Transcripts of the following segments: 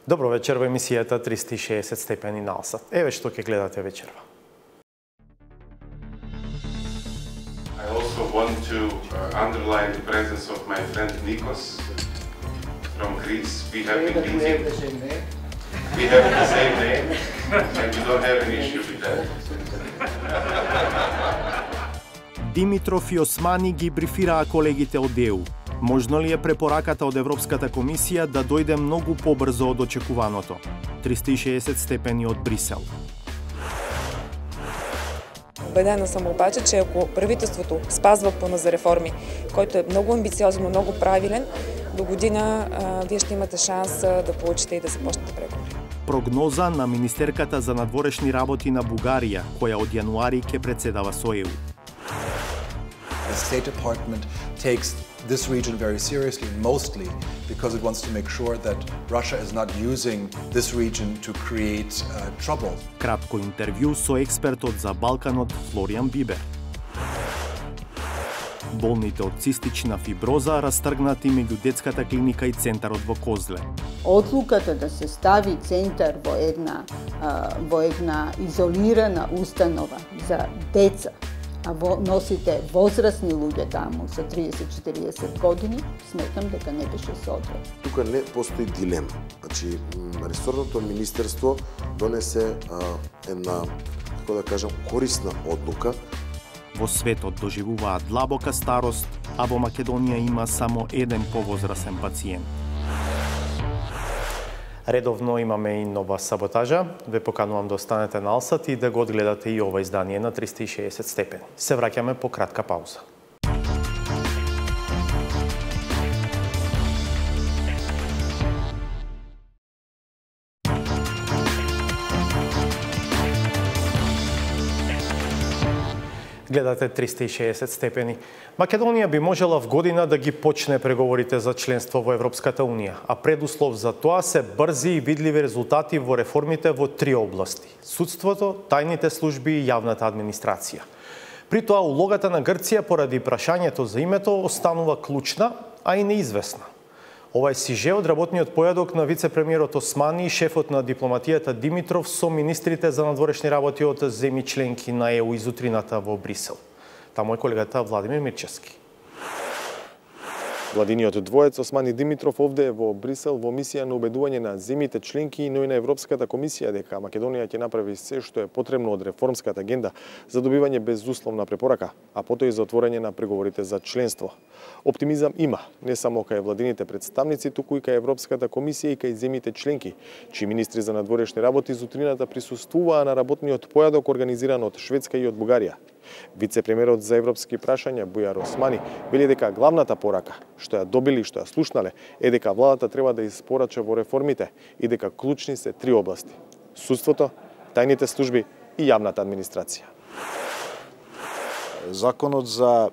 Добро вечер во емисијата 360 степени на Алсат. Еве што ќе гледате вечерва. I also want to underline the presence of my friend Nikos from Greece. We have been meeting. We have the same name, and we don't have an issue with that. Димитров и Османи ги брифираа колегите од ЕУ. Можно ли е препораката од Европската комисија да дојде многу побрзо од очекуваното? 360 степени од Брисел. Убедена съм обаче, че ако правителството спазва плана за реформи, който е много амбициозен, много правилен, до година вие ще имате шанс да получите и да започнете преговори. Прогноза на министерката за надворешни работи на Бугарија, која од јануари ќе председава со ЕУ. The State Department takes this region very seriously, mostly because it wants to make sure that Russia is not using this region to create trouble. Кратко интервју со експертот за Балканот Флориан Бибер. Болните од цистична фиброза растргнати меѓу детската клиника и центарот во Козле. Одлуката да се стави центар во една изолирана установа за деца, а носите возрастни луѓе таму со 30-40 години, сметам дека не беше соодветно. Тука не постои дилема. Значи, ресорното министерство донесе една, како да кажам, корисна одлука. Во светот доживуваат длабока старост, а во Македонија има само еден повозрасен пациент. Редовно имаме и нова саботажа. Ве поканувам да останете на Алсат и да го одгледате и ова издание на 360 степени. Се враќаме по кратка пауза. Гледате 360 степени. Македонија би можела в година да ги почне преговорите за членство во Европската Унија, а предуслов за тоа се брзи и видливи резултати во реформите во три области: судството, тајните служби и јавната администрација. При тоа улогата на Грција поради прашањето за името останува клучна, а и неизвестна. Ова е сиже од работниот појадок на вице-премиерот Османи и шефот на дипломатијата Димитров со министрите за надворешни работи од земји членки на ЕУ изутрината во Брисел. Таму е колегата Владимир Мирчевски. Владиниот двоец Османи Димитров овде во Брисел во мисија на убедување на земјите членки, но и на Европската комисија дека Македонија ќе направи се што е потребно од реформската агенда за добивање безусловна препорака, а потоа и за отворање на преговорите за членство. Оптимизам има, не само кај владините представници, туку и кај Европската комисија и кај земјите членки, чии министри за надворешни работи зутрината присуствуваа на работниот појадок организиран од Шведска и од Бугарија. Вице-премиерот за европски прашања Бујар Османи вели дека главната порака, што ја добили и што ја слушнале, е дека владата треба да испорача во реформите и дека клучни се три области: судството, тајните служби и јавната администрација. Законот за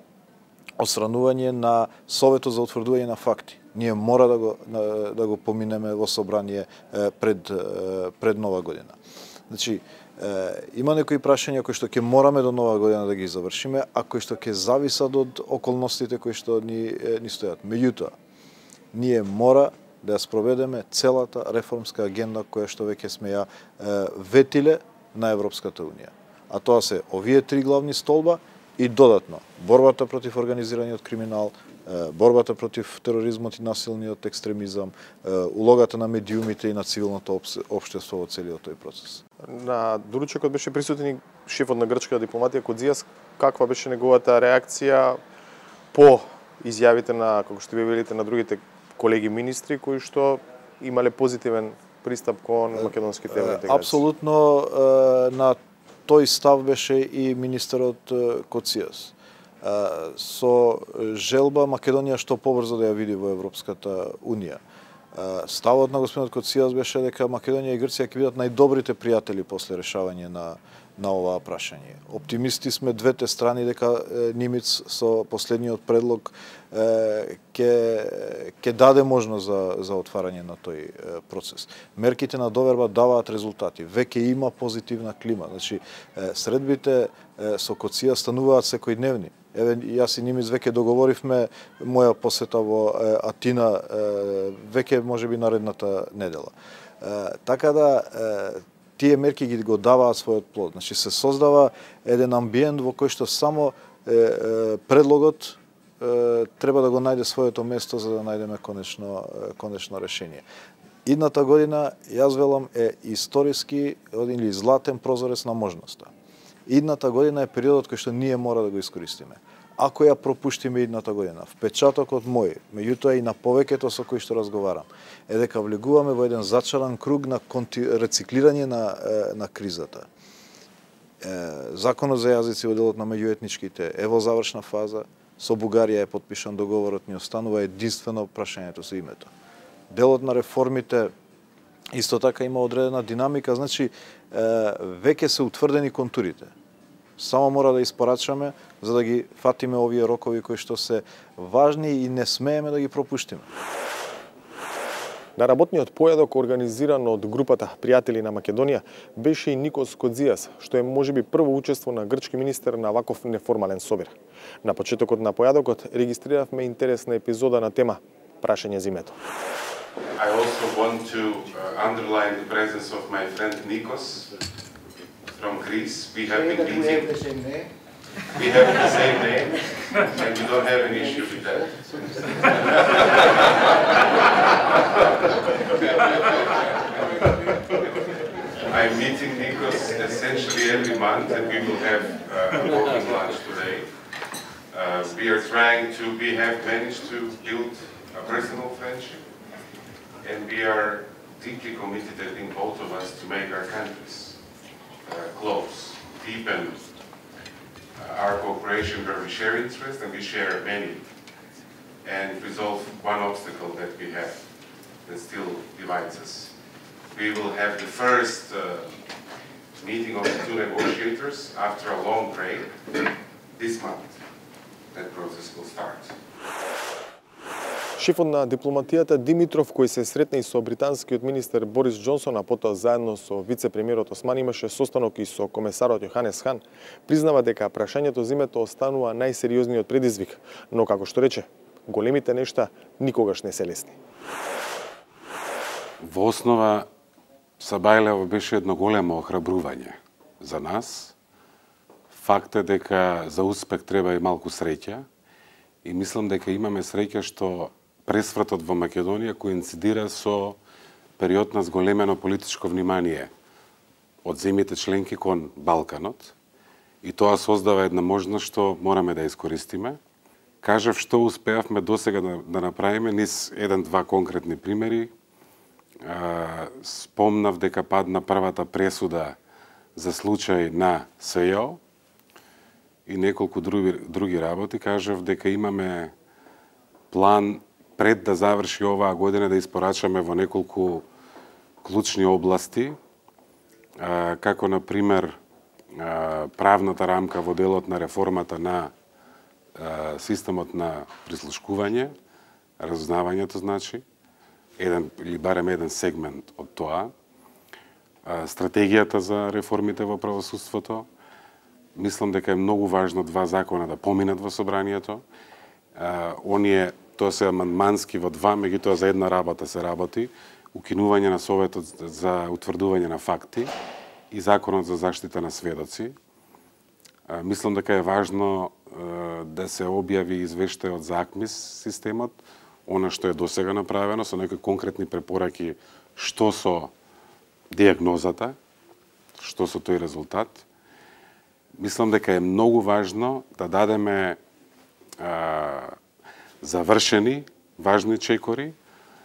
отстранување на Советот за утврдување на факти. Ние мора да го поминеме во собрание пред нова година. Значи, има некои прашања кои што ќе мораме до нова година да ги завршиме, а кои што ќе зависат од околностите кои што ни стојат. Меѓутоа, ние мора да ја спроведеме целата реформска агенда која што веќе сме ја ветиле на Европската Унија. А тоа се овие три главни столба и додатно борбата против организираниот криминал, борбата против тероризмот и насилниот екстремизам, улогата на медиумите и на цивилното општество во целиот тој процес. На доручекот беше присутен и шефот на грчката дипломатија Кодзијас. Каква беше неговата реакција по изјавите на, како што ви велите, на другите колеги министри кои што имале позитивен пристап кон македонските интеграции? Апсолутно на тој став беше и министерот Коцijas. Со желба Македонија што побрзо да ја види во Европската Унија. Ставот на господинот Коцijas беше дека Македонија и Грција ќе бидат најдобрите пријатели после решавање на оваа прашање. Оптимисти сме двете страни дека Нимиц со последниот предлог ќе даде можност за отварање на тој процес. Мерките на доверба даваат резултати. Веќе има позитивна клима. Значи, средбите со Коцijas стануваат секојдневни. Еве, јас и Нимиц веќе договоривме моја посета во Атина веќе можеби наредната недела. Така да тие мерки ги го даваат својот плод. Значи се создава еден амбиент во кој што само предлогот треба да го најде своето место за да најдеме конечно решение. Идната година, јас велам, е историски или златен прозорец на можноста. Идната година е периодот кој што ние мора да го искористиме. Ако ја пропуштиме идната година, впечатокот мој, меѓутоа и на повеќето со кои што разговарам, е дека влегуваме во еден зачаран круг на рециклирање на кризата. Законот за јазици во делот на меѓуетничките е во завршна фаза, со Бугарија е потпишан договорот, ни останува единствено прашањето со името. Делот на реформите исто така има одредена динамика, значи веќе се утврдени контурите. Само мора да испорачаме за да ги фатиме овие рокови кои што се важни и не смееме да ги пропуштиме. На работниот појадок, организиран од групата Пријатели на Македонија, беше и Никос Кодзијас, што е можеби прво учество на грчки министер на ваков неформален собир. На почетокот на појадокот регистриравме интересна епизода на тема Прашање за името. I also want to underline the presence of my friend Nikos from Greece. We have been meeting. We have the same name, and we don't have an issue with that. I'm meeting Nikos essentially every month, and we will have a working lunch today. We are trying to, we have managed to build a personal friendship, and we are deeply committed, I think, both of us, to make our countries close, deepen our cooperation where we share interests, and we share many, and resolve one obstacle that we have that still divides us. We will have the first meeting of the two negotiators after a long break this month. That process will start. Шефот на дипломатијата Димитров, кој се сретна и со британскиот министер Борис Џонсон, а потоа заедно со вице-премиерот Осман, имаше состанок и со комесарот Јоханес Хан, признава дека прашањето за името останува најсериозниот предизвик, но како што рече, големите нешта никогаш не се лесни. Во основа, Сабајлево беше едно големо охрабрување за нас. Факт е дека за успех треба и малку среќа, и мислам дека имаме среќа што пресвратот во Македонија коинцидира со период на зголемено политичко внимание од земјите членки кон Балканот, и тоа создава една можност што мораме да искористиме. Кажав што успеавме досега да направиме низ еден-два конкретни примери. Спомнав дека падна првата пресуда за случај на СЈО и неколку други работи. Кажав дека имаме план пред да заврши оваа година да испорачаме во неколку клучни области, како на пример правната рамка во делот на реформата на системот на прислушкување, разузнавањето, значи, еден или барем еден сегмент од тоа, стратегијата за реформите во правосудството. Мислам дека е многу важно два закона да поминат во собранието. Оние, тоа се амандмански во два, меѓутоа за една работа се работи, укинување на Советот за утврдување на факти и законот за заштита на сведоци. Мислам дека е важно да се објави извештајот за АКМИС системот, она што е досега направено, со некои конкретни препораки што со диагнозата, што со тој резултат. Мислам дека е многу важно да дадеме завршени, важни чекори,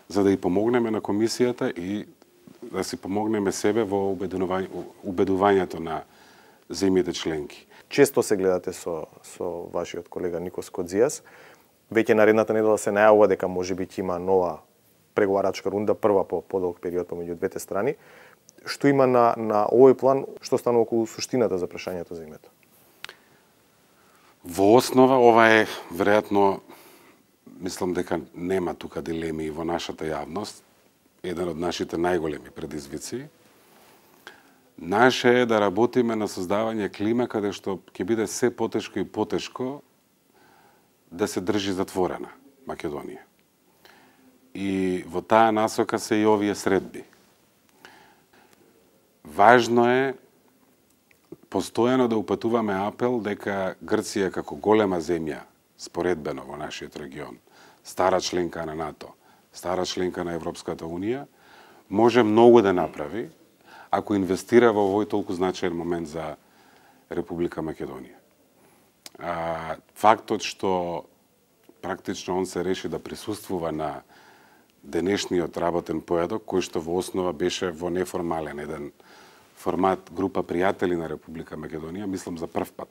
за да и помогнеме на комисијата и да си помогнеме себе во убедувањето на земјите членки. Често се гледате со вашиот колега Никос Кодзијас. Веќе наредната недела се најавува дека можеби ќе има нова преговарачка рунда, прва по подолг период помеѓу двете страни. Што има на овој план, што стана околу суштината за прашањето за името? Во основа, ова е, веројатно, мислам дека нема тука дилеми во нашата јавност, еден од нашите најголеми предизвици. Наше е да работиме на создавање клима каде што ќе биде се потешко и потешко да се држи затворена Македонија. И во таа насока се и овие средби. Важно е постојано да упатуваме апел дека Грција како голема земја, споредбено во нашиот регион, стара членка на НАТО, стара членка на Европската Унија, може многу да направи ако инвестира во овој толку значаен момент за Република Македонија. Фактот што практично он се реши да присуствува на денешниот работен поедок, кој што во основа беше во неформален еден формат група пријатели на Република Македонија, мислам за прв пат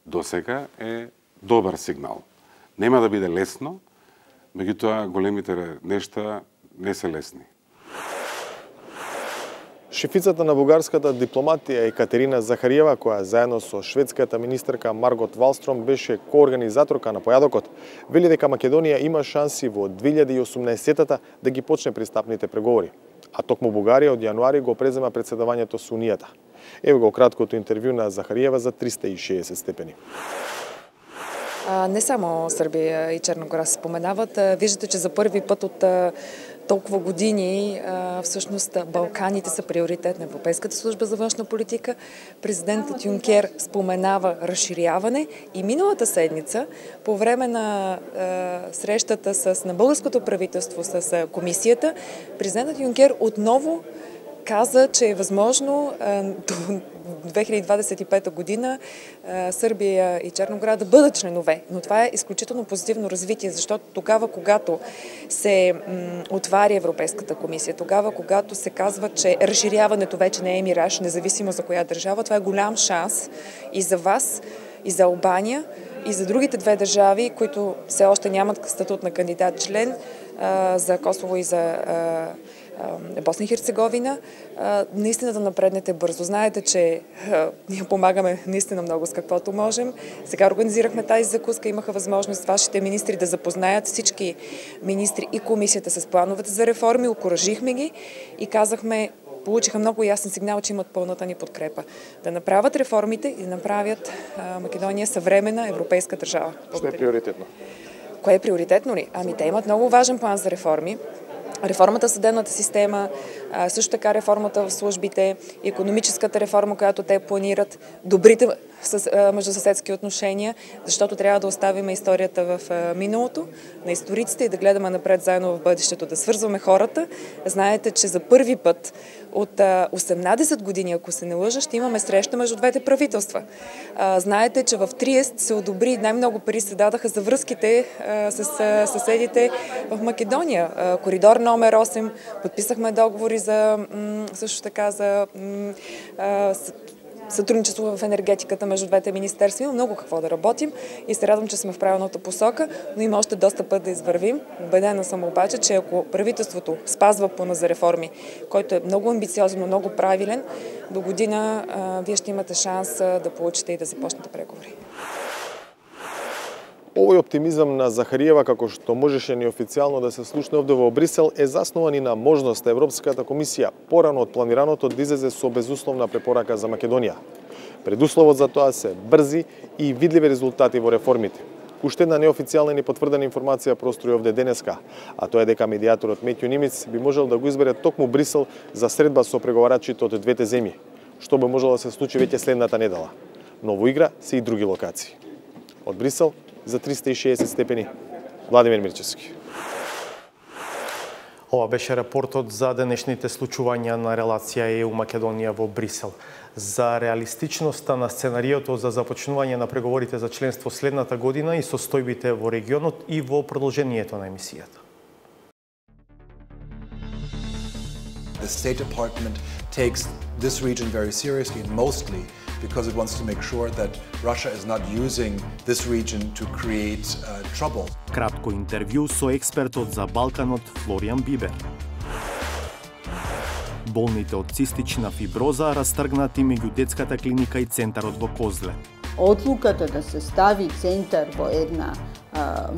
досега, е добар сигнал. Нема да биде лесно, меѓутоа големите нешта не се лесни. Шефицата на бугарската дипломатија Екатерина Захариева, која заедно со шведската министерка Маргот Валстром беше коорганизаторка на појадокот, вели дека Македонија има шанси во 2018-та да ги почне пристапните преговори, а токму Бугарија од јануари го презема претседавањето со Унијата. Ево го краткото интервју на Захариева за 360 степени. Не само Србија и Черна гора се споменават. Виждате, че за първи път от толкова години всъщност Балканите са приоритет на Европейската служба за външна политика. Президентът Юнкер споменава разширяване и миналата седмица по време на срещата на българското правителство с комисията, президентът Юнкер отново каза, че е възможно до 2025 година Сърбия и Черногора да бъдат членове. Но това е изключително позитивно развитие, защото тогава, когато се отваря Европейската комисия, тогава, когато се казва, че разширяването вече не е мираж, независимо за коя държава, това е голям шанс и за вас, и за Албания, и за другите две държави, които все още нямат статут на кандидат член, за Косово и за Босна и Херцеговина, наистина да напреднете бързо. Знаете, че ние помагаме наистина много с каквото можем. Сега организирахме тази закуска, имаха възможност вашите министри да запознаят всички министри и комисията с плановете за реформи, окуражихме ги и казахме, получиха много ясен сигнал, че имат пълната ни подкрепа. Да направят реформите и да направят Македония съвременна европейска държава. Що е приоритетно? Кое е приоритетно ли? Ами те имат много важен план за реформи. Реформата в съдебната система, също така реформата в службите, икономическата реформа, която те планират, добрите междусъседски отношения, защото трябва да оставим историята в миналото на историците и да гледаме напред заедно в бъдещето, да свързваме хората. Знаете, че за първи път от 18 години, ако се не лъжа, ще имаме среща между двете правителства. Знаете, че в Триест се одобри, най-много пари се дадаха за връзките с съседите в Македония. Коридор номер 8, подписахме договори за също така за сътрудничество в енергетиката между двете министерства. Има много какво да работим и се радвам, че сме в правилната посока, но има още доста път да извървим. Убедена съм обаче, че ако правителството спазва плана за реформи, който е много амбициозен, много правилен, до година вие ще имате шанс да получите и да започнете преговори. Овој оптимизам на Захариева, како што можеше неофицијално да се слушне овде во Брисел, е заснован и на можност Европската комисија порано од планираното да излезе со безусловна препорака за Македонија. Предусловот за тоа се брзи и видливи резултати во реформите. Уште една неофицијална и потврдена информација прострои овде денеска, а тоа е дека медијаторот Метју Нимиц би можел да го избере токму Брисел за средба со преговарачите од двете земји, што би можело да се случи веќе следната недела. Но во игра се и други локации. Од Брисел за 360 степени. Владимир Мирчевски. Ова беше рапортот за денешните случувања на релација ЕУ-Македонија во Брисел. За реалистичноста на сценариото за започнување на преговорите за членство следната година и состојбите во регионот и во продолжението на емисијата. The State Department takes this region very seriously, mostly because it wants to make sure that Russia is not using this region to create trouble. Кратко интервју со експертот за Балканот Флориан Бибер. Болните од цистична фиброза растргнати меѓу детската клиника и центарот во Козле. Одлуката да се стави центар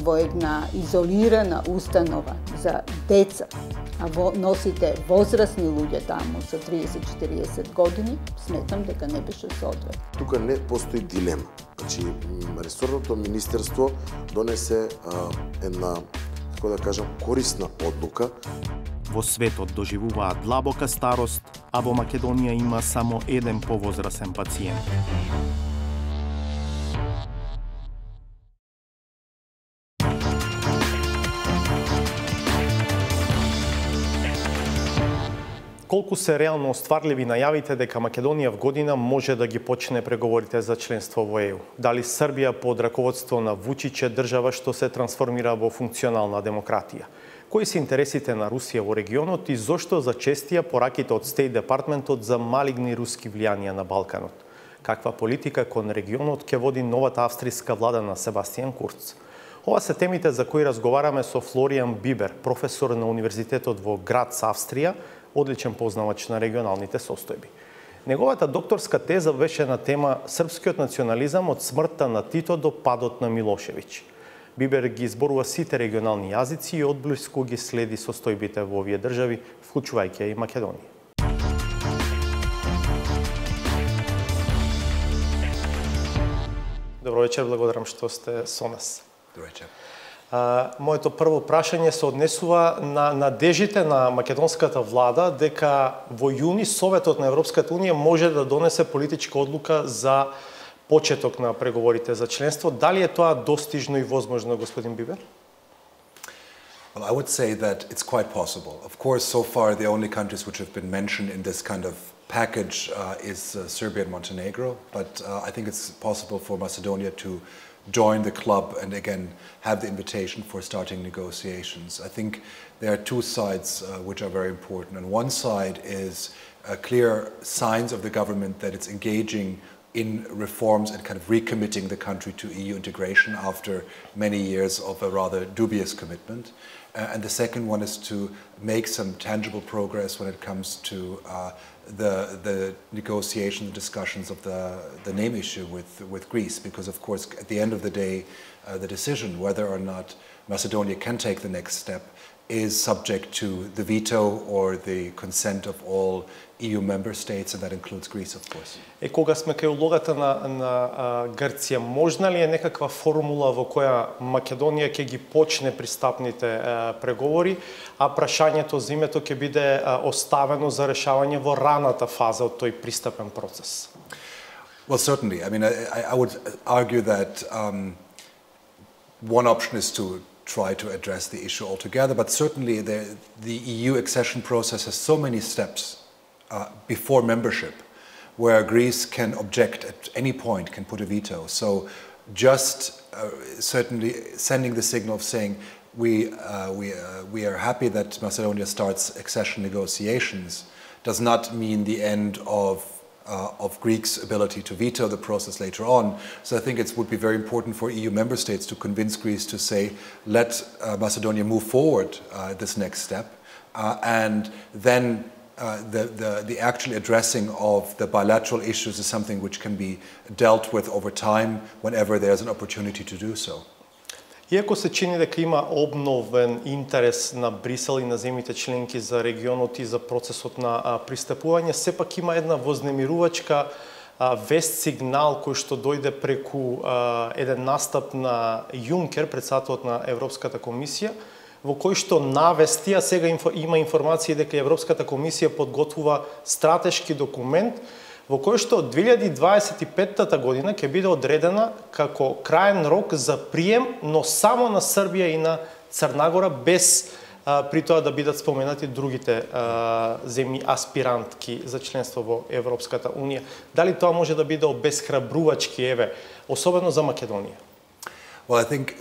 во една изолирана установа за деца, a nosite возрастни луѓе таму со 30-40 години, сметам дека не беше соодветно. Тука не постои дилема. Значи, ресорното министерство донесе една, како да кажам, корисна одлука. Во светот доживуваат длабока старост, а во Македонија има само еден повозрасен пациент. Колку се реално остварливи најавите дека Македонија в година може да ги почне преговорите за членство во ЕУ? Дали Србија под раководство на Вучич е држава што се трансформира во функционална демократија? Кои се интересите на Русија во регионот и зошто зачестија пораките од Стейт Департментот за малигни руски влијанија на Балканот? Каква политика кон регионот ќе води новата австријска влада на Себастијан Курц? Ова се темите за кои разговараме со Флориан Бибер, професор на Универзитетот во Грац, Австрија, одличен познавач на регионалните состојби. Неговата докторска теза беше на тема српскиот национализам од смртта на Тито до падот на Милошевиќ. Бибер ги изборува сите регионални јазици и одблиску ги следи состојбите во овие држави, вклучувајќи и Македонија. Добро вечер, благодарам што сте со нас. Добро вечер. Моето прво прашање се однесува на надежите на македонската влада дека во јуни Советот на Европската Унија може да донесе политичка одлука за почеток на преговорите за членство. Дали е тоа достижно и возможно, господин Бибер? Well, I would say that it's quite possible. Of course, so far the only countries which have been mentioned in this kind of package is Serbia and Montenegro, but I think it's possible for Macedonia to join the club and again have the invitation for starting negotiations. I think there are two sides which are very important. On one side is clear signs of the government that it's engaging in reforms and kind of recommitting the country to EU integration after many years of a rather dubious commitment. And the second one is to make some tangible progress when it comes to the negotiations and discussions of the name issue with Greece, because of course at the end of the day the decision whether or not Macedonia can take the next step is subject to the veto or the consent of all EU member states, and that includes Greece, of course. Кога сме кај улогата на Грција, можна ли е некаква формула во која Македонија ќе ги почне пристапните преговори, а прашањето за името ќе биде оставено за решавање во раната фаза од тој пристапен процес? Well, certainly. I mean, I would argue that one option is to try to address the issue altogether, but certainly the EU accession process has so many steps before membership where Greece can object at any point, can put a veto. So just certainly sending the signal of saying we are happy that Macedonia starts accession negotiations does not mean the end of Greece's ability to veto the process later on. So I think it would be very important for EU member states to convince Greece to say, let Macedonia move forward this next step, and then the actual addressing of the bilateral issues is something which can be dealt with over time whenever there's an opportunity to do so. Иако се чини дека има обновен интерес на Брисел и на земјите членки за регионот и за процесот на пристапување, сепак има една вознемирувачка вест сигнал кој што дојде преку еден настап на Јункер, председателот на Европската комисија, во кој што навести, а сега има информации дека Европската комисија подготвува стратешки документ во кој што 2025 година ќе биде одредена како краен рок за прием, но само на Србија и на Црнагора, без при тоа да бидат споменати другите земји аспирантки за членство во Европската Унија. Дали тоа може да биде обесхрабрувачки, особено за Македонија? Well, I think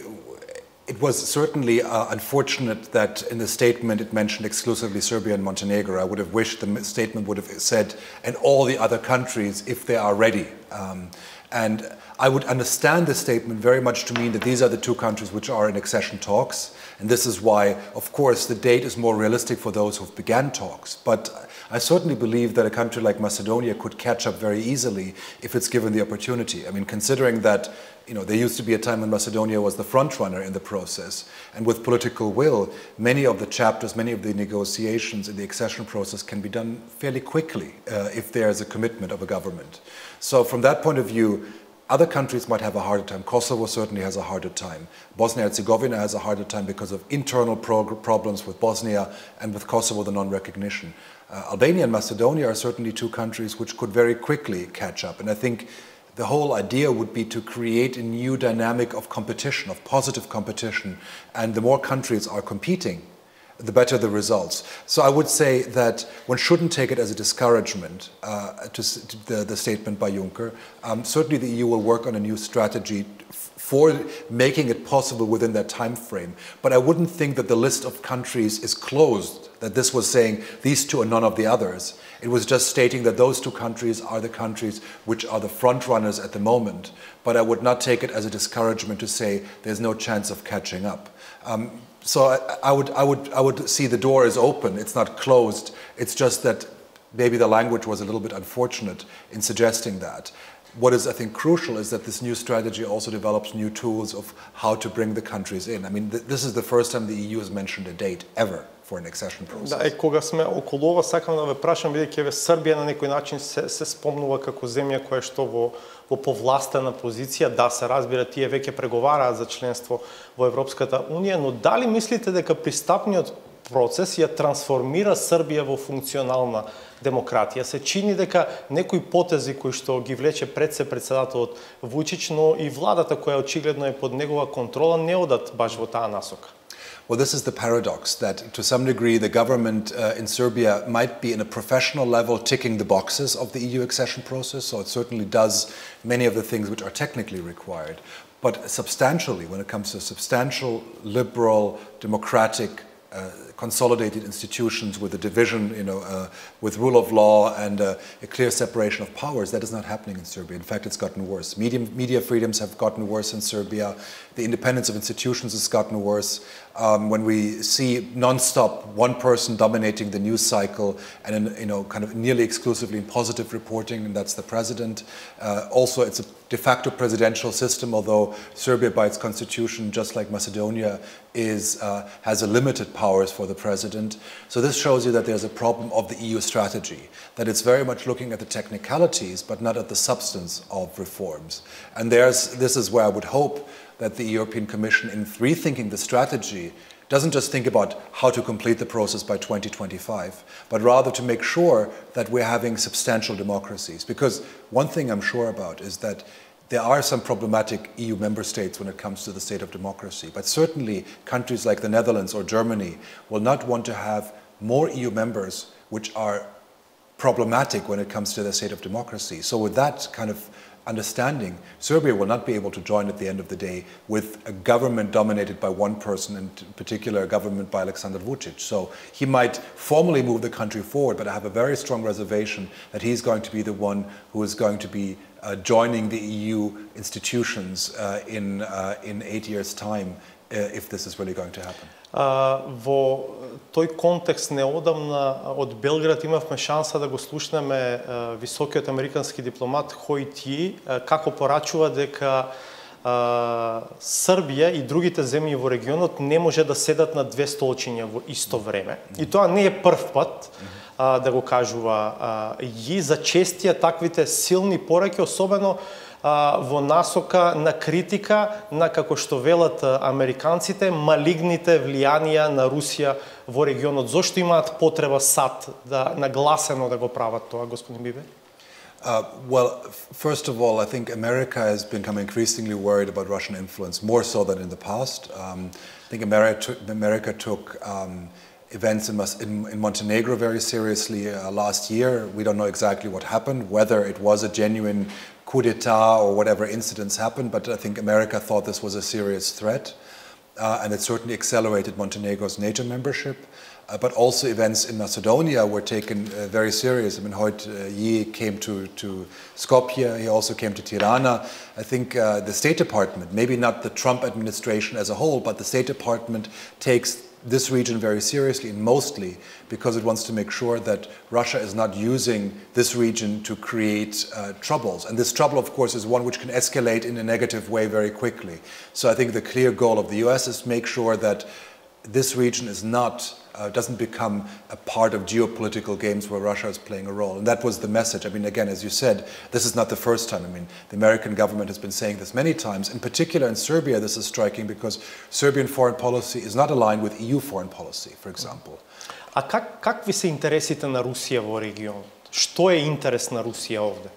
it was certainly unfortunate that in the statement it mentioned exclusively Serbia and Montenegro. I would have wished the statement would have said, and all the other countries if they are ready. And I would understand the statement very much to mean that these are the two countries which are in accession talks. And this is why, of course, the date is more realistic for those who've began talks. But I certainly believe that a country like Macedonia could catch up very easily if it's given the opportunity. I mean, considering that there used to be a time when Macedonia was the front runner in the process, and with political will, many of the chapters, many of the negotiations in the accession process can be done fairly quickly if there is a commitment of a government. So from that point of view, other countries might have a harder time. Kosovo certainly has a harder time. Bosnia-Herzegovina has a harder time because of internal problems with Bosnia and with Kosovo, the non-recognition. Albania and Macedonia are certainly two countries which could very quickly catch up. And I think the whole idea would be to create a new dynamic of competition, of positive competition. And the more countries are competing, the better the results. So I would say that one shouldn't take it as a discouragement to the statement by Juncker. Certainly the EU will work on a new strategy for making it possible within that time frame. But I wouldn't think that the list of countries is closed, that this was saying these two are none of the others. It was just stating that those two countries are the countries which are the front runners at the moment. But I would not take it as a discouragement to say there's no chance of catching up. So I would see the door is open, it's not closed. It's just that maybe the language was a little bit unfortunate in suggesting that. What is, I think, crucial is that this new strategy also develops new tools of how to bring the countries in. I mean, this is the first time the EU has mentioned a date ever for an accession process. Да, кога сме околу ова, сакам да ве прашам, бидејќи Србија на некој начин се спомнува како земја која што во повластена позиција, да се разбира, тие веќе преговараат за членство во Европската унија, но дали мислите дека пристапниот процес ја трансформира Србија во функционална демократија? Се чини дека некои потези кои што ги влече пред се председателот Вучич, но и владата која очигледно е под негова контрола, не одат баш во таа насока. Well, this is the paradox, that to some degree the government in Serbia might be in a professional level ticking the boxes of the EU accession process, so it certainly does many of the things which are technically required. But substantially, when it comes to substantial, liberal, democratic, consolidated institutions with a division, with rule of law and a clear separation of powers, that is not happening in Serbia. In fact, it's gotten worse. Media freedoms have gotten worse in Serbia. The independence of institutions has gotten worse. When we see non-stop one person dominating the news cycle and kind of nearly exclusively in positive reporting, and that's the president. Also, it's a de facto presidential system, although Serbia, by its constitution, just like Macedonia, has a limited powers for the president. So this shows you that there's a problem of the EU strategy, that it's very much looking at the technicalities, but not at the substance of reforms. And this is where I would hope that the European Commission, in rethinking the strategy, doesn't just think about how to complete the process by 2025, but rather to make sure that we're having substantial democracies. Because one thing I'm sure about is that there are some problematic EU member states when it comes to the state of democracy, but certainly countries like the Netherlands or Germany will not want to have more EU members which are problematic when it comes to the state of democracy. So with that kind of understanding, Serbia will not be able to join at the end of the day with a government dominated by one person, in particular a government by Aleksandar Vučić. So he might formally move the country forward, but I have a very strong reservation that he's going to be the one who is going to be joining the EU institutions in 8 years' time, if this is really going to happen. Во тој контекст неодамна од Белград имавме шанса да го слушнеме високиот американски дипломат Хои Ти како порачува дека Србија и другите земји во регионот не може да седат на две столчиња во исто време. И тоа не е прв пат да го кажува и зачестија таквите силни пораки, особено во насока на критика на, како што велат американците, малигните влијанија на Русија во регионот. Зошто имаат потреба сад да нагласено да го прават тоа, господин Бибер? Well, first of all, I think America has become increasingly worried about Russian influence, more so than in the past. I think America took events in Montenegro very seriously last year. We don't know exactly what happened, whether it was a genuine coup d'etat or whatever incidents happened, but I think America thought this was a serious threat, and it certainly accelerated Montenegro's NATO membership. But also events in Macedonia were taken very serious. I mean, Hoyt Yi came to Skopje, he also came to Tirana. I think the State Department, maybe not the Trump administration as a whole, but the State Department takes this region very seriously, and mostly because it wants to make sure that Russia is not using this region to create troubles. And this trouble, of course, is one which can escalate in a negative way very quickly. So I think the clear goal of the US is to make sure that this region is not doesn't become a part of geopolitical games where Russia is playing a role. And that was the message. I mean, again, as you said, this is not the first time. I mean, the American government has been saying this many times. In particular, in Serbia, this is striking because Serbian foreign policy is not aligned with EU foreign policy, for example. А какви се интересите на Русија во регионот? Што е интерес на Русија овде?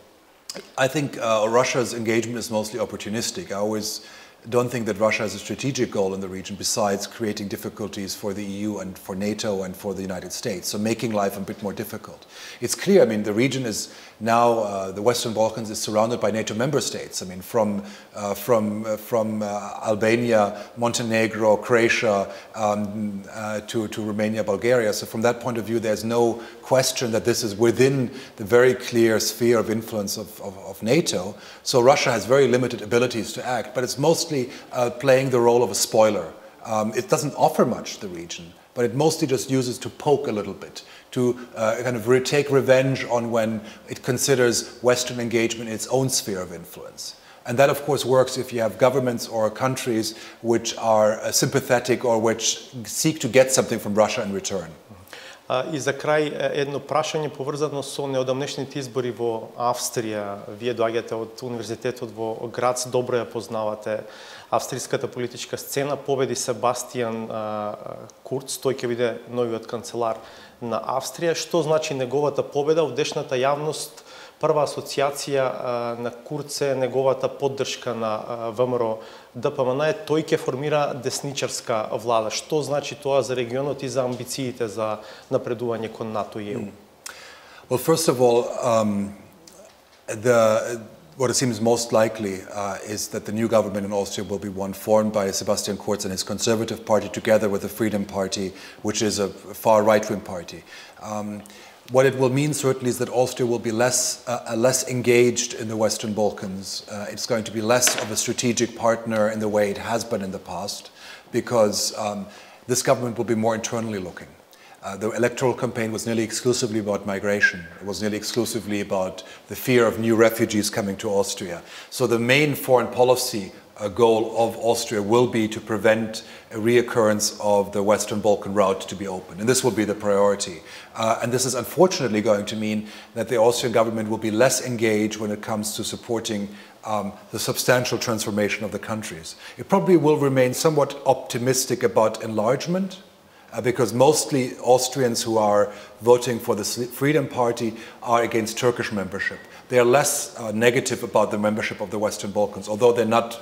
I think Russia's engagement is mostly opportunistic. I always don't think that Russia has a strategic goal in the region besides creating difficulties for the EU and for NATO and for the United States, so making life a bit more difficult. It's clear, I mean, the region is now, the Western Balkans is surrounded by NATO member states. I mean, from Albania, Montenegro, Croatia, to Romania, Bulgaria. So from that point of view, there's no question that this is within the very clear sphere of influence of NATO. So Russia has very limited abilities to act, but it's mostly playing the role of a spoiler. It doesn't offer much, the region, but it mostly just uses to poke a little bit, to kind of take revenge on when it considers Western engagement in its own sphere of influence. And that, of course, works if you have governments or countries which are sympathetic or which seek to get something from Russia in return. И за крај едно прашање поврзано со неодамнешните избори во Австрија. Вие доаѓате од универзитетот во Грац, добро ја познавате австриската политичка сцена. Победи Себастијан Курц, тој ќе биде новиот канцелар на Австрија. Што значи неговата победа? В днешната јавност прва асоциација на Курц е неговата поддршка на ВМРО ДПМН е тој ќе формира десничарска влада. Што значи тоа за регионот и за амбициите за напредување кон НАТО и ЕУ? Well, first of all, what it seems most likely is that the new government in Austria will be one formed by Sebastian Kurz and his Conservative Party together with the Freedom Party, which is a far right-wing party. What it will mean certainly is that Austria will be less engaged in the Western Balkans. It's going to be less of a strategic partner in the way it has been in the past, because this government will be more internally looking. The electoral campaign was nearly exclusively about migration. It was nearly exclusively about the fear of new refugees coming to Austria. So the main foreign policy goal of Austria will be to prevent a reoccurrence of the Western Balkan route to be open. And this will be the priority. And this is unfortunately going to mean that the Austrian government will be less engaged when it comes to supporting the substantial transformation of the countries. It probably will remain somewhat optimistic about enlargement, because mostly Austrians who are voting for the Freedom Party are against Turkish membership. They are less negative about the membership of the Western Balkans, although they're not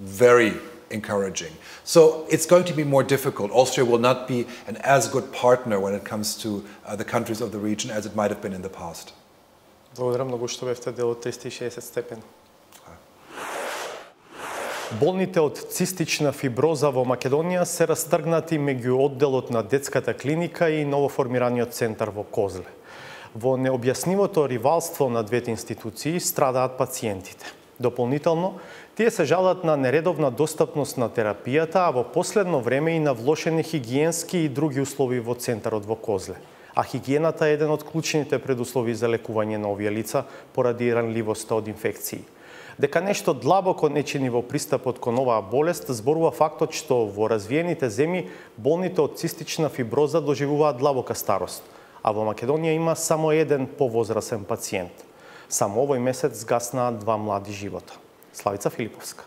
very encouraging. So it's going to be more difficult. Austria will not be an as good partner when it comes to the countries of the region as it might have been in the past. Благодарам многу што бевте дел од 360 степени. Болните од цистична фиброза во Македонија се растргнати меѓу одделот на детската клиника и новоформираниот центар во Козле. Во необјаснивото ривалство на двете институции страдаат пациентите. Дополнително, тие се жалат на нередовна достапност на терапијата, а во последно време и на влошени хигиенски и други услови во центарот во Козле. А хигиената е еден од клучните предуслови за лекување на овие лица поради ранливоста од инфекции. Дека нешто длабоко не чини во пристапот кон оваа болест, зборува фактот што во развиените земји болните од цистична фиброза доживуваат длабока старост, а во Македонија има само еден повозрасен пациент. Само овој месец згаснаа 2 млади живота. Славица Филиповска.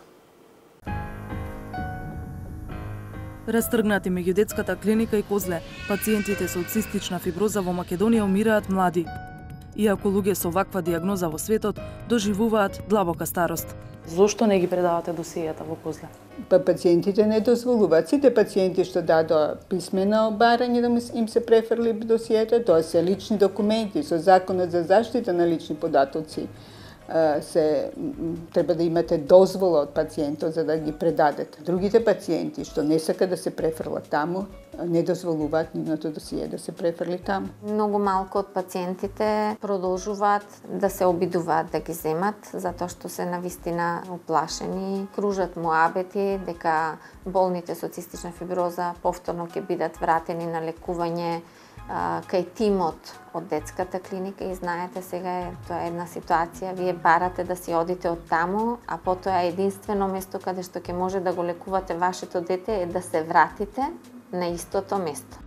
Растргнати меѓу детската клиника и Козле, пациентите со цистична фиброза во Македонија умираат млади. Иако луѓе со ваква диагноза во светот доживуваат длабока старост. Зошто не ги предавате досијата во Козле? Пациентите не дозволуваат. Сите пациенти што дадоа писмено барање да им се префрли досијата, тоа се лични документи со Законот за заштита на лични податоци. треба да имате дозвола од пациентот за да ги предадете. Другите пациенти што не сакат да се префрлат таму, не дозволуваат нивното досие да се префрли таму. Многу малку од пациентите продолжуваат да се обидуваат да ги земат, затоа што се навистина уплашени. Кружат муабети дека болните со цистична фиброза повторно ќе бидат вратени на лекување кај тимот од детската клиника и знаете сега тоа е една ситуација, вие барате да си одите од таму, а потоа единствено место каде што ќе може да го лекувате вашето дете е да се вратите на истото место.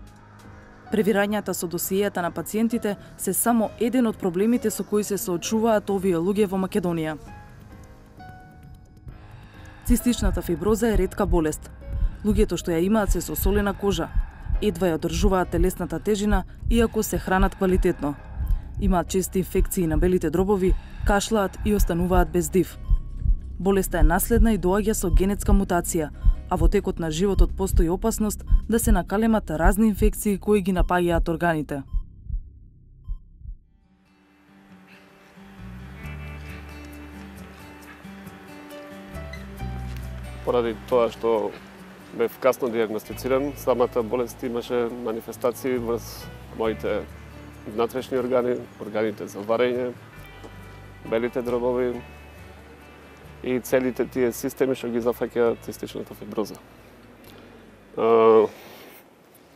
Превирањата со досиејата на пациентите се само еден од проблемите со кои се соочуваат овие луѓе во Македонија. Цистичната фиброза е ретка болест. Луѓето што ја имаат се со солена кожа, едва ја одржуваат телесната тежина, иако се хранат квалитетно. Имаат чести инфекции на белите дробови, кашлаат и остануваат без див. Болеста е наследна и доаѓа со генетска мутација, а во текот на животот постои опасност да се накалемат разни инфекции кои ги напаѓаат органите. Поради тоа што бев касно диагностициран, самата болест имаше манифестации врз моите внатрешни органи, органите за варење, белите дробови и целите тие системи што ги зафаќа цистичната фиброза.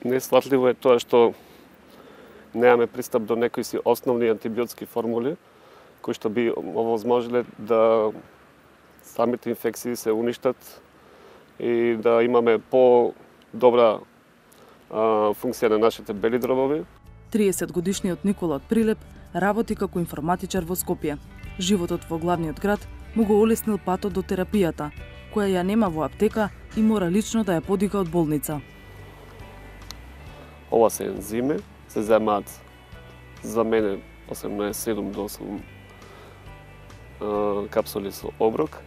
Несватливо е тоа што немаме пристап до некои си основни антибиотски формули, кои што би овозможиле да самите инфекции се уништат и да имаме по-добра функција на нашите бели дробови. 30-годишниот Никола од Прилеп работи како информатичар во Скопје. Животот во главниот град му го олеснил патот до терапијата, која ја нема во аптека и мора лично да ја подига од болница. Ова се ензими, се земаат за мене 7 до 8 капсули со оброк.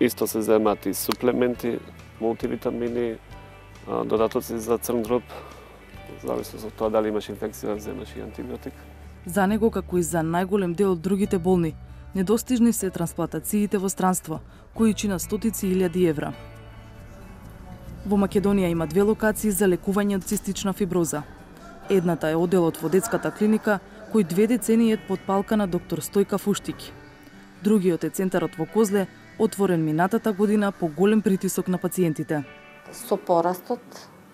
Исто се земаат и суплементи, мултивитамини, додатоци за црн дроб, зависност од тоа дали имаш инфекција, земаш и антибиотик. За него, како и за најголем дел од другите болни, недостижни се трансплантациите во странство, кои чинат стотици илјади евра. Во Македонија има 2 локации за лекување од цистична фиброза. Едната е оделот во детската клиника, кој 2 децении е под палка на доктор Стојка Фуштик. Другиот е центарот во Козле, отворен минатата година по голем притисок на пациентите. Со порастот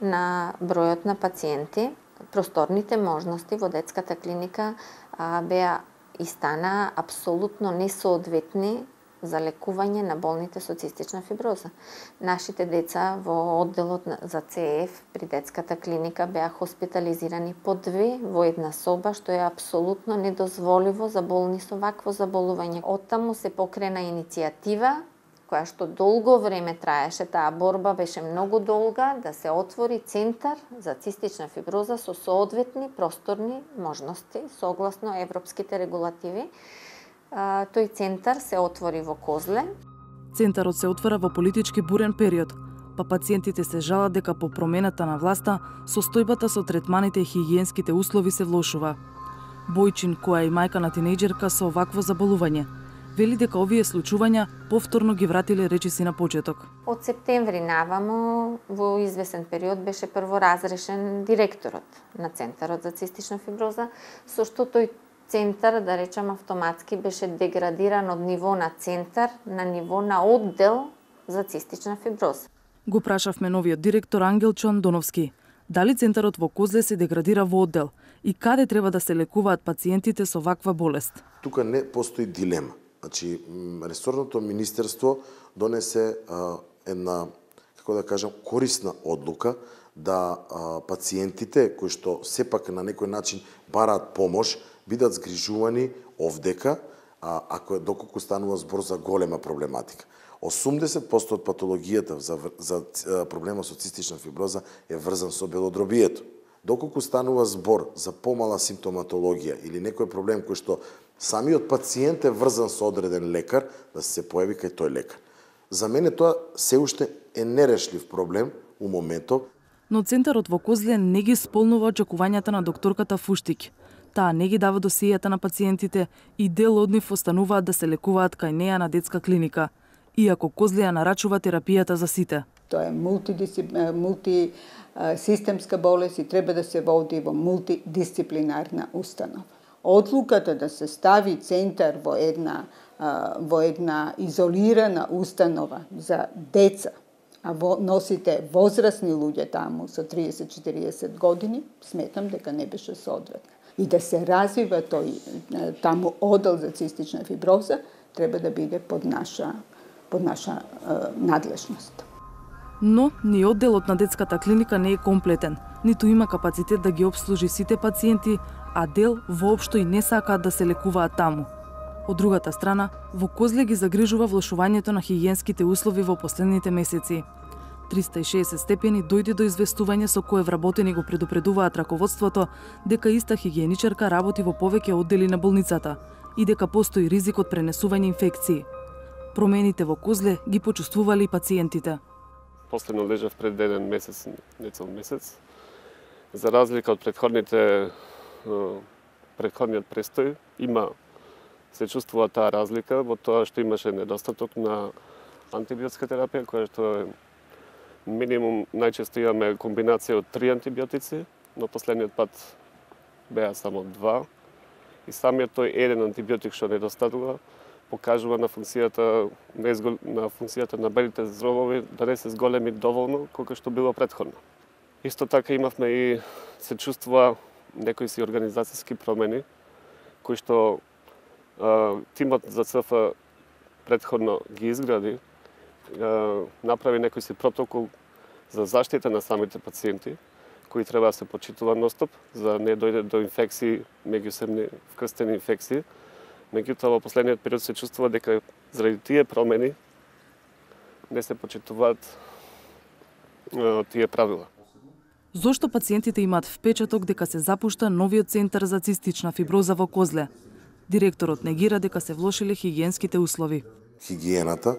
на бројот на пациенти, просторните можности во детската клиника беа и стана апсолутно несоодветни за лекување на болните со цистична фиброза. Нашите деца во одделот за ЦЕФ при детската клиника беа хоспитализирани по 2 во една соба, што е апсолутно недозволиво за болни со вакво заболување. Оттаму се покрена иницијатива која што долго време траеше, таа борба беше многу долга, да се отвори центар за цистична фиброза со соодветни просторни можности, согласно европските регулативи. Тој центар се отвори во Козле. Центарот се отвора во политички бурен период, па пациентите се жалат дека по промената на власта, состојбата со третманите и хигиенските услови се влошува. Бојчин, која е мајка на тинејџерка со овакво заболување, вели дека овие случувања повторно ги вратиле речиси на почеток. Од септември навамо, во извесен период беше прво разрешен директорот на Центарот за цистична фиброза, со што тој центар, да речам автоматски, беше деградиран од ниво на центар на ниво на оддел за цистична фиброза. Го прашавме новиот директор Ангелчон Доновски. Дали центарот во Козле се деградира во оддел и каде треба да се лекуваат пациентите со ваква болест? Тука не постои дилема. Значи, ресорното министерство донесе една, како да кажам, корисна одлука да пациентите кои што сепак на некој начин бараат помош, бидат згрижувани овдека, доколку станува збор за голема проблематика. 80% од патологијата за проблема со цистична фиброза е врзан со белодробието. Доколку станува збор за помала симптоматологија или некој проблем кој што самиот пациент е врзан со одреден лекар, да се појави кај тој лекар. За мене тоа се уште е нерешлив проблем у моментов. Но центарот во Козле не ги исполнува очекувањата на докторката Фуштик. Таа не ги дава досијата на пациентите и дел од нив остануваат да се лекуваат кај неа на детска клиника, иако Козле ја нарачува терапијата за сите. Тоа е мултисистемска болест и треба да се води во мултидисциплинарна установа. Одлуката да се стави центар во една изолирана установа за деца, а носите возрастни луѓе таму со 30-40 години, сметам дека не беше соодветна. И да се развива тој таму одел за цистична фиброза, треба да биде под наша надлежност. Но ни одделот на детската клиника не е комплетен, ниту има капацитет да ги обслужи сите пациенти, а дел воопшто и не сакаат да се лекуваат таму. Од другата страна, во Козле ги загрижува влошувањето на хигиенските услови во последните месеци. 360 степени дојде до известување со кое вработени го предупредуваат раководството дека иста хигиеничарка работи во повеќе оддели на болницата и дека постои ризик од пренесување инфекции. Промените во Козле ги почувствували и пациентите. Последно лежав пред еден месец, нецел месец. За разлика од предходниот престој, се чувствува таа разлика во тоа што имаше недостаток на антибиотска терапија, која што е минимум, најчесто имаме комбинација од 3 антибиотици, но последниот пат беа само 2. И самиот тој еден антибиотик што недостатува, покажува на функцијата на белите зробови да не се зголеми доволно колку што било претходно. Исто така имавме и се чувствува некои си организацијски промени кои што тимот за ЦФ претходно ги изгради, направи некој си протокол за заштита на самите пациенти, кои треба да се почитува ностоп, за не дојде до инфекции, меѓусебни вкрстени инфекции. Меѓутоа, во последниот период се чувствува дека заради тие промени не се почитуваат тие правила. Зошто пациентите имаат впечаток дека се запушта новиот центар за цистична фиброза во Козле? Директорот негира дека се влошиле хигиенските услови. Хигиената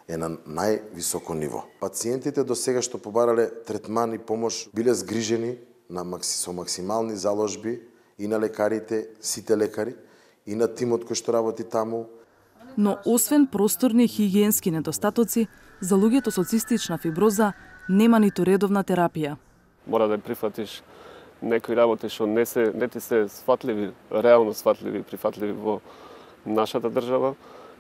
е на највисоко ниво. Пациентите до сега што побарале третман и помош биле згрижени со максимални заложби и на лекарите, сите лекари, и на тимот кој што работи таму. Но освен просторни хигиенски недостатоци, за луѓето со цистична фиброза нема ниту редовна терапија. Мора да прифатиш некои работи што не ти се сватливи, реално сватливи, прифатливи во нашата држава,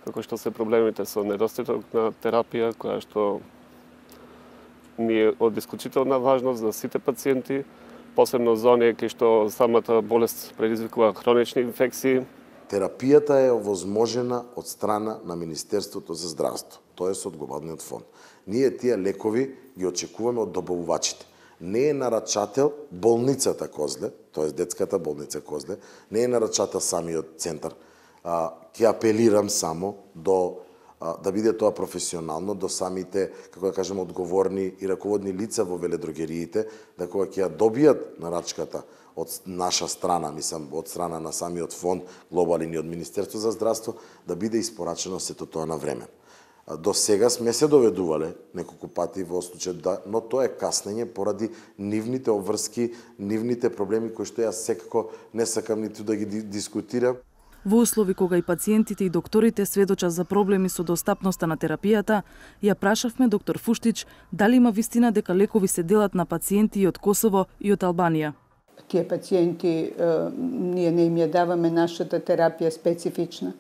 како што се проблемите со недостаток на терапија, која што ни е од исклучителна важност за сите пациенти, посебно за оние кои што самата болест предизвикува хронични инфекции. Терапијата е овозможена од страна на Министерството за здравство, тоест од глобалниот фонд. Ние тие лекови ги очекуваме од добавувачите. Не е нарачател болницата Козле, тоест детската болница Козле, не е нарачател самиот центар. Ќе апелирам само да биде тоа професионално до самите, како да кажем, одговорни и раководни лица во веледрогериите, да кога ќе ја добијат нарачката од наша страна, мислам, од страна на самиот фонд глобален и од Министерство за здравство, да биде испорачено сето тоа на време. До сега сме се доведувале неколку пати во случај, но тоа е каснење поради нивните обврски, нивните проблеми кои што јас секако не сакам ниту да ги дискутирам. Во услови кога и пациентите и докторите сведочат за проблеми со достапноста на терапијата, ја прашавме доктор Фуштич дали има вистина дека лекови се делат на пациенти и од Косово и од Албанија. Тие пациенти, ние не им ја даваме нашата терапија специфична.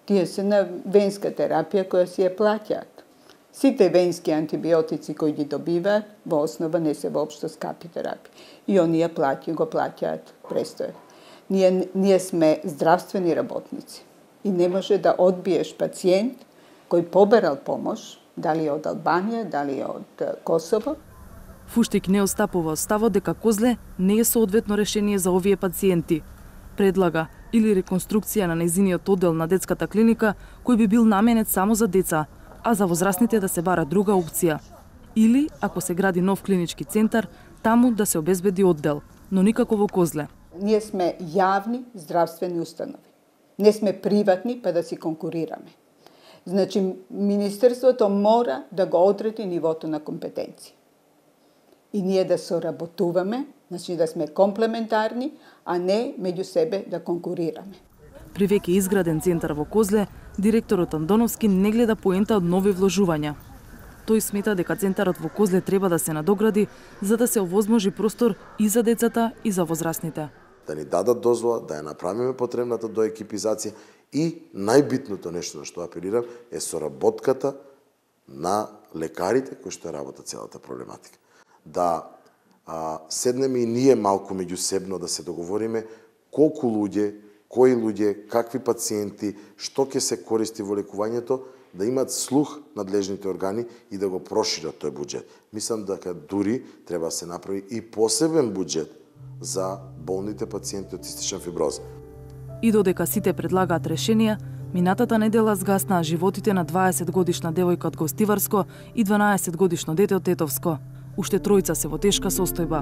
Тие се на венска терапија која си ја плаќаат. Сите венски антибиотици кои ги добиваат, во основа не се воопшто скапи терапија. И они го плаќаат престојот. Ние сме здравствени работници и не може да одбиеш пациент кој побарал помош, дали од Албанија, дали од Косово. Фуштик не остапува ставот дека Козле не е соодветно решение за овие пациенти. Предлага или реконструкција на нејзиниот оддел на детската клиника кој би бил наменет само за деца, а за возрастните да се бара друга опција. Или, ако се гради нов клинички центар, таму да се обезбеди оддел, но никако во Козле. Ние сме јавни здравствени установи. Не сме приватни па да си конкурираме. Значи, Министерството мора да го одреди нивото на компетенција. И ние да соработуваме Значи да сме комплементарни, а не меѓу себе да конкурираме. При веќе изграден центар во Козле, директорот Андоновски не гледа поента од нови вложувања. Тој смета дека центарот во Козле треба да се надогради за да се овозможи простор и за децата и за возрастните. Да ни дадат дозвола, да ја направиме потребната доекипизација и најбитното нешто на што апелирам е соработката на лекарите кои што работат целата проблематика. Да седнеме и ние малку меѓусебно да се договориме колку луѓе, кои луѓе, какви пациенти, што ќе се користи во лекувањето, да имат слух надлежните органи и да го прошират тој буџет. Мислам дека дури треба да се направи и посебен буџет за болните пациенти од цистична фиброза. И додека сите предлагаат решенија, минатата недела згаснаа животите на 20-годишна девојка од Гостиварско и 12-годишно дете од Тетовско. Уште тројца се во тешка состојба.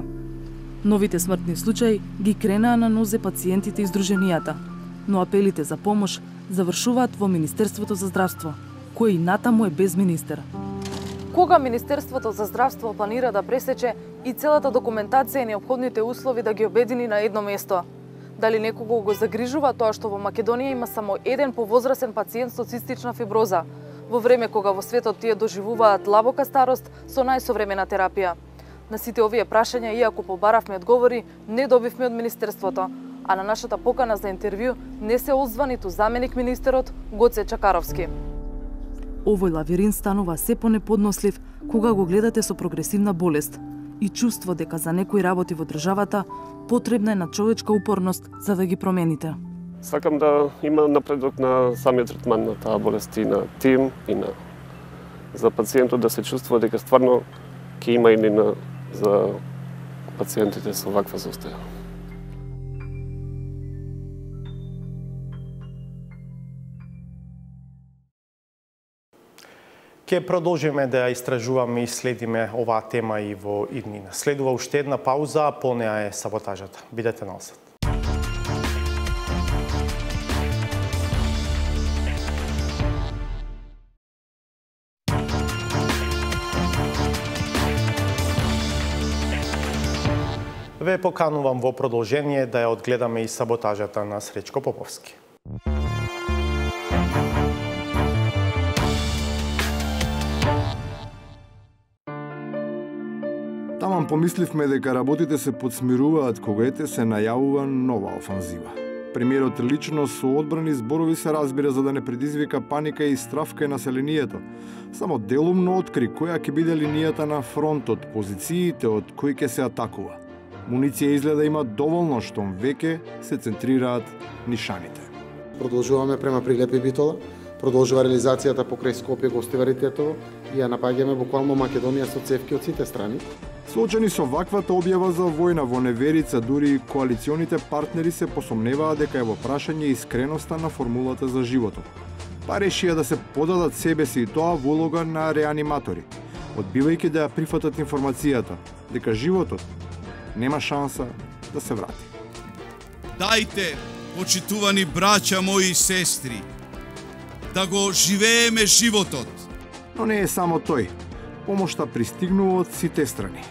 Новите смртни случаи ги кренаа на нозе пациентите и здруженијата, но апелите за помош завршуваат во Министерството за здравство, кој и натаму е без министер. Кога Министерството за здравство планира да пресече и целата документација и неопходните услови да ги обедини на едно место? Дали некого го загрижува тоа што во Македонија има само еден повозрасен пациент со цистична фиброза, во време кога во светот тие доживуваат длабока старост со најсовремена терапија? На сите овие прашања, иако побаравме одговори, не добивме од Министерството, а на нашата покана за интервју не се озва ниту заменик министерот Гоце Чакаровски. Овој лавирин станува се понеподнослив кога го гледате со прогресивна болест и чувство дека за некои работи во државата потребна е на човечка упорност за да ги промените. Сакам да има напредок на самиот третман на таа болест и на тим и на за пациентот да се чувствува дека стварно ќе има иднина за пациентите со ваква состојба. Ке продолжиме да истражуваме и следиме оваа тема и во иднина. Следува уште една пауза, а по неа е саботажата. Бидете на осет. Ве поканувам во продолжение да ја одгледаме и саботажата на Сречко Поповски. Таман помисливме дека работите се подсмируваат кога ете се најавува нова офанзива. Премиерот лично со одбрани зборови се разбира за да не предизвика паника и страв кај населението. Само делумно откри која ќе биде линијата на фронтот, позициите од кои ќе се атакува. Муниција изгледа има доволно штом веќе се центрираат нишаните. Продолжуваме према Прилеп и Битола, продолжува реализацијата покрај Скопје, Гостивар и Тетово и ја напаѓаме буквално Македонија со цевки од сите страни. Соочени со ваквата објава за војна во неверица, дури коалиционите партнери се посомневаат дека е во прашање искреноста на формулата за животот. Па решија да се подадат себе си и тоа во улога на реаниматори, одбивајќи да ја прифатат информацијата дека животот нема шанса да се врати. Дајте, почитувани браќа мои и сестри, да го живееме животот. Но не е само тој. Помошта пристигнува од сите страни.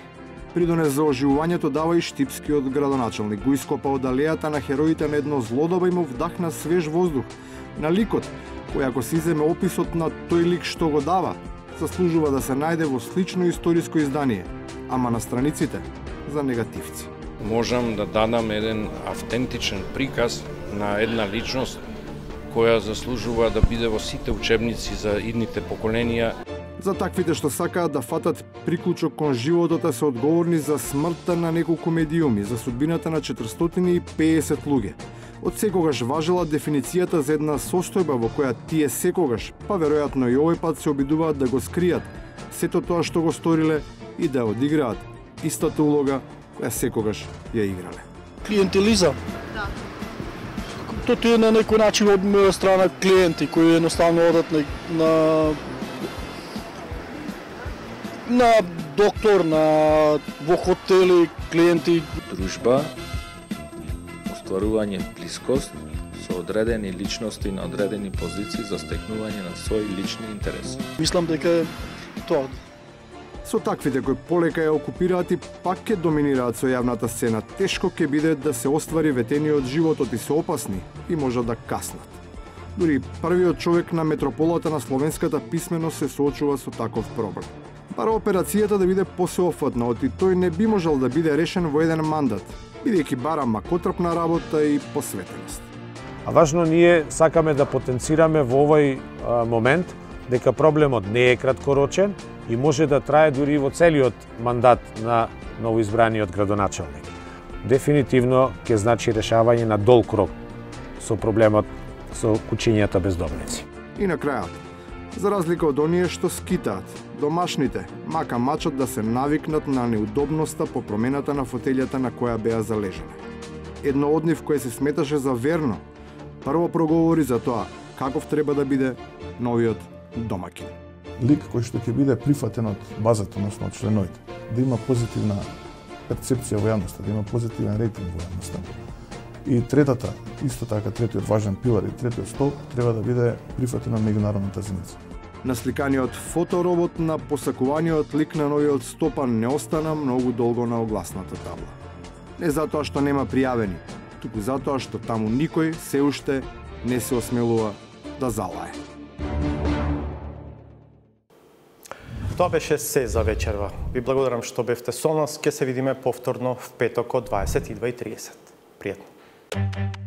Придонес за оживувањето дава и Штипскиот градоначалник. Го ископа од алејата на хероите на едно злодоба и му вдахна свеж воздух. На ликот, кој ако се иземе описот на тој лик што го дава, заслужува да се најде во слично историско издание, ама на страниците за негативци. Можам да дадам еден автентичен приказ на една личност која заслужува да биде во сите учебници за идните поколенија. За таквите што сакаат да фатат приклучок кон животот се одговорни за смртта на неколку медиуми, за судбината на 450 луѓе. Од секогаш важела дефиницијата за една состојба во која тие секогаш, па веројатно и овој пат се обидуваат да го скријат сето тоа што го сториле и да одиграат истата улога која секогаш ја играле. Клиентелизам. Да. Тоа е на некој начин од моја страна клиенти кои едноставно одат на доктор, во хотели, клиенти. Дружба, остварување блискост со одредени личности на одредени позиции за стекнување на своји лични интереси. Мислам дека тоа. Со таквите кои полека ја окупираат и пак ќе доминираат со јавната сцена, тешко ќе биде да се оствари ветениот животот и се опасни и можат да каснат. Дури првиот човек на метрополата на словенската писменост се соочува со таков проблем. Бара операцијата да биде посеофатна, оти тој не би можел да биде решен во еден мандат, бидејќи бара макотрпна работа и посветеност. А важно ние сакаме да потенцираме во овој момент дека проблемот не е краткорочен и може да трае дури во целиот мандат на новоизбраниот градоначалник. Дефинитивно ќе значи решавање на долг рок со проблемот со кучињата бездомници. И на крајот, за разлика од оние што скитаат, домашните мака мачат да се навикнат на неудобноста по промената на фотелјата на која беа залежени. Едно од нив кое се сметаше за верно, прво проговори за тоа каков треба да биде новиот домаќин. Лик кој што ќе биде прифатен од базата, односно од членовите, да има позитивна перцепција во јавноста, да има позитивен рейтинг во јавноста. И третата, исто така третиот важен пилар и третиот столб треба да биде прифатен од меѓународната заедница. Насликаниот фоторобот на посакуваниот лик на новиот Стопан не остана многу долго на огласната табла. Не затоа што нема пријавени, туку затоа што таму никој се уште не се осмелува да залае. Тоа беше се за вечерва. Ви благодарам што бевте со нас. Ке се видиме повторно в петок од 22:30. Пријатно.